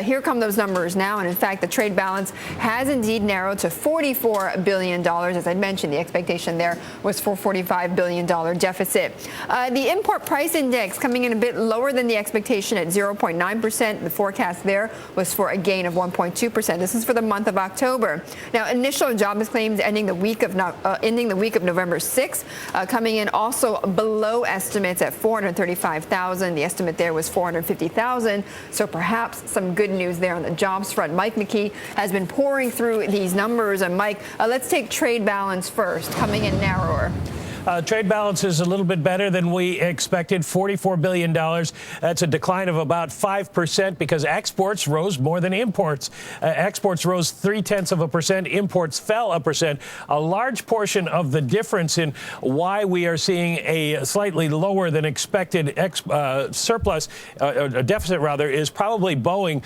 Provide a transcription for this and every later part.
Here come those numbers now. And in fact, the trade balance has indeed narrowed to $44 billion. As I mentioned, the expectation there was for $45 billion deficit. The import price index coming in a bit lower than the expectation at 0.9%. The forecast there was for a gain of 1.2%. This is for the month of October. Now, initial jobless claims ending the week of November 6th, coming in also below estimates at 435,000. The estimate there was 450,000. So perhaps some good news there on the jobs front. Mike McKee has been pouring through these numbers. And Mike, let's take trade balance first, coming in narrower. Trade balance is a little bit better than we expected, $44 billion. That's a decline of about 5% because exports rose more than imports. Exports rose 0.3%. Imports fell 1%. A large portion of the difference in why we are seeing a slightly lower than expected surplus, a deficit rather, is probably Boeing.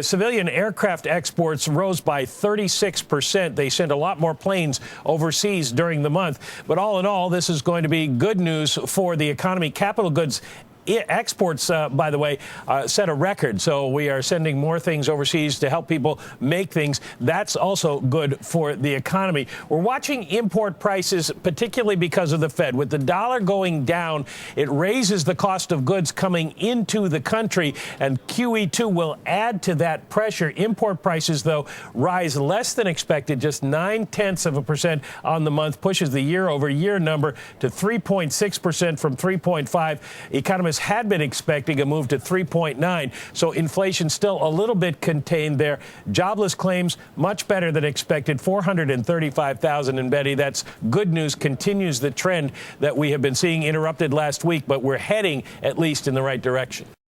Civilian aircraft exports rose by 36%. They sent a lot more planes overseas during the month. But all in all, this is going to be good news for the economy. Capital goods exports, by the way, set a record. So we are sending more things overseas to help people make things. That's also good for the economy. We're watching import prices, particularly because of the Fed. With the dollar going down, it raises the cost of goods coming into the country, and QE2 will add to that pressure. Import prices, though, rise less than expected, just 0.9% on the month, pushes the year-over-year number to 3.6% from 3.5%. Economists had been expecting a move to 3.9, so inflation still a little bit contained there. Jobless claims much better than expected, 435,000. And Betty, that's good news, continues the trend that we have been seeing, interrupted last week, but we're heading at least in the right direction.